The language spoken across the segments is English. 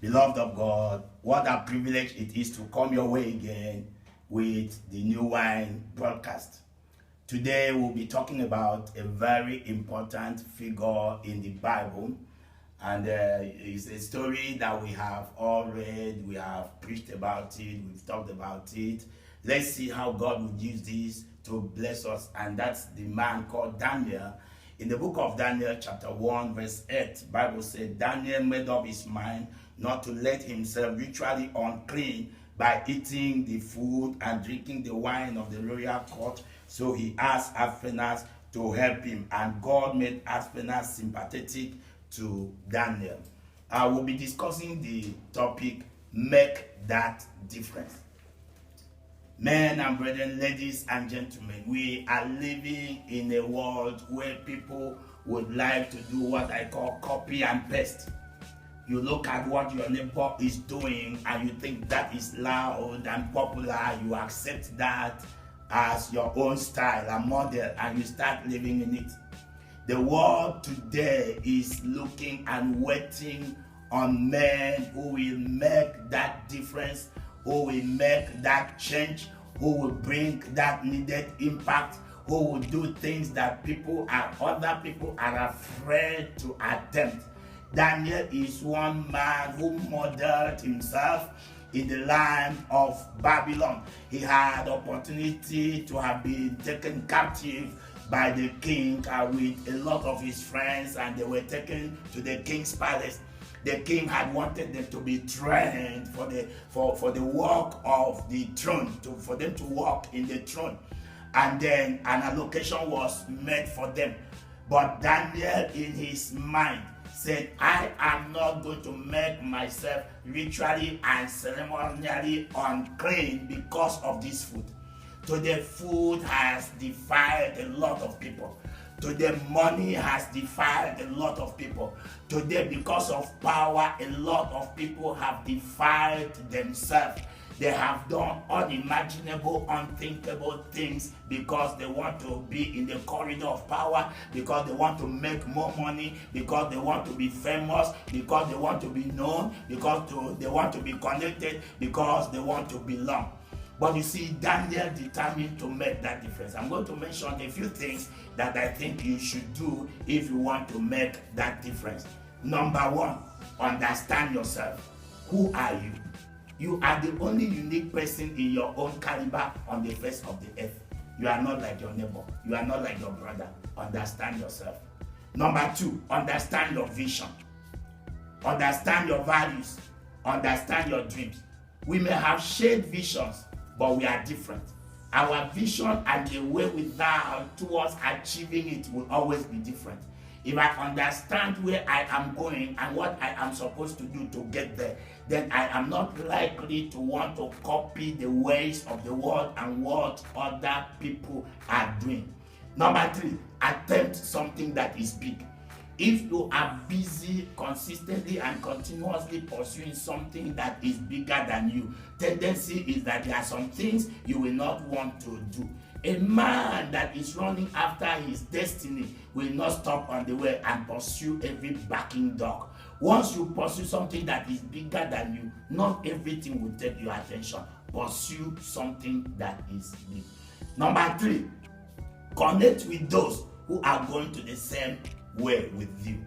Beloved of God, what a privilege it is to come your way again with the New Wine broadcast. Today we'll be talking about a very important figure in the Bible, and it's a story that we have all read, we have preached about it, we've talked about it. Let's see how God will use this to bless us, and that's the man called Daniel. In the book of Daniel chapter 1 verse 8, Bible said Daniel made up his mind not to let himself ritually unclean by eating the food and drinking the wine of the royal court. So he asked Akpan to help him, and God made Akpan sympathetic to Daniel. I will be discussing the topic, make that difference. Men and brethren, ladies and gentlemen, we are living in a world where people would like to do what I call copy and paste. You look at what your neighbor is doing and you think that is loud and popular. You accept that as your own style and model, and you start living in it. The world today is looking and waiting on men who will make that difference, who will make that change, who will bring that needed impact, who will do things that other people are afraid to attempt. Daniel is one man who modeled himself in the land of Babylon. He had opportunity to have been taken captive by the king with a lot of his friends, and they were taken to the king's palace. The king had wanted them to be trained for the work of the throne, for them to walk in the throne. And then an allocation was made for them. But Daniel, in his mind, said, I am not going to make myself ritually and ceremonially unclean because of this food. Today, food has defiled a lot of people. Today, money has defiled a lot of people. Today, because of power, a lot of people have defiled themselves. They have done unimaginable, unthinkable things because they want to be in the corridor of power, because they want to make more money, because they want to be famous, because they want to be known, because they want to be connected, because they want to belong. But you see, Daniel determined to make that difference. I'm going to mention a few things that I think you should do if you want to make that difference. Number one, understand yourself. Who are you? You are the only unique person in your own caliber on the face of the earth. You are not like your neighbor. You are not like your brother. Understand yourself. Number two, understand your vision. Understand your values. Understand your dreams. We may have shared visions, but we are different. Our vision and the way we vow towards achieving it will always be different. If I understand where I am going and what I am supposed to do to get there, then I am not likely to want to copy the ways of the world and what other people are doing. Number three, attempt something that is big. If you are busy consistently and continuously pursuing something that is bigger than you, tendency is that there are some things you will not want to do. A man that is running after his destiny will not stop on the way and pursue every barking dog. Once you pursue something that is bigger than you, not everything will take your attention. Pursue something that is big. Number three, connect with those who are going to the same way with you.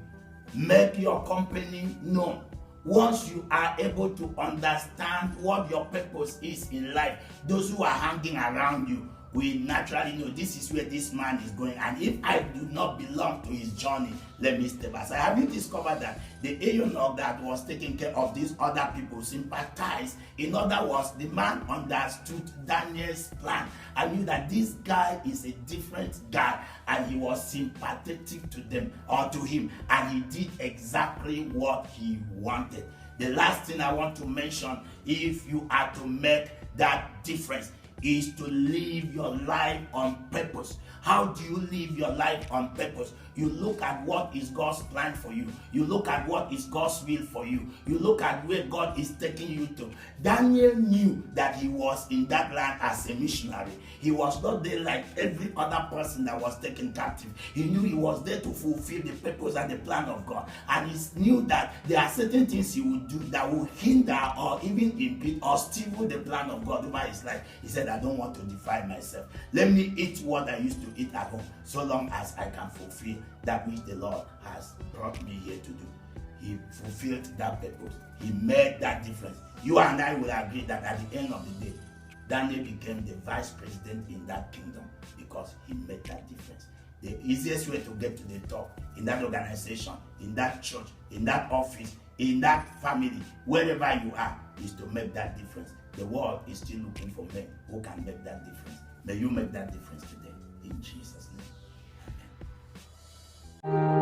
Make your company known. Once you are able to understand what your purpose is in life, those who are hanging around you we naturally know this is where this man is going, and if I do not belong to his journey, let me step aside. Have you discovered that the eunuch that was taking care of these other people sympathized? In other words, the man understood Daniel's plan and knew that this guy is a different guy, and he was sympathetic to them or to him, and he did exactly what he wanted. The last thing I want to mention, if you are to make that difference, is to live your life on purpose. How do you live your life on purpose? You look at what is God's plan for you. You look at what is God's will for you. You look at where God is taking you to. Daniel knew that he was in that land as a missionary. He was not there like every other person that was taken captive. He knew he was there to fulfill the purpose and the plan of God. And he knew that there are certain things he would do that will hinder or even impede or steal the plan of God over his life. He said, I don't want to defile myself. Let me eat what I used to eat at home, so long as I can fulfill that which the Lord has brought me here to do. He fulfilled that purpose. He made that difference. You and I will agree that at the end of the day, Daniel became the vice president in that kingdom because he made that difference. The easiest way to get to the top in that organization, in that church, in that office, in that family, wherever you are, is to make that difference. The world is still looking for men who can make that difference. May you make that difference today, in Jesus' name. Amen.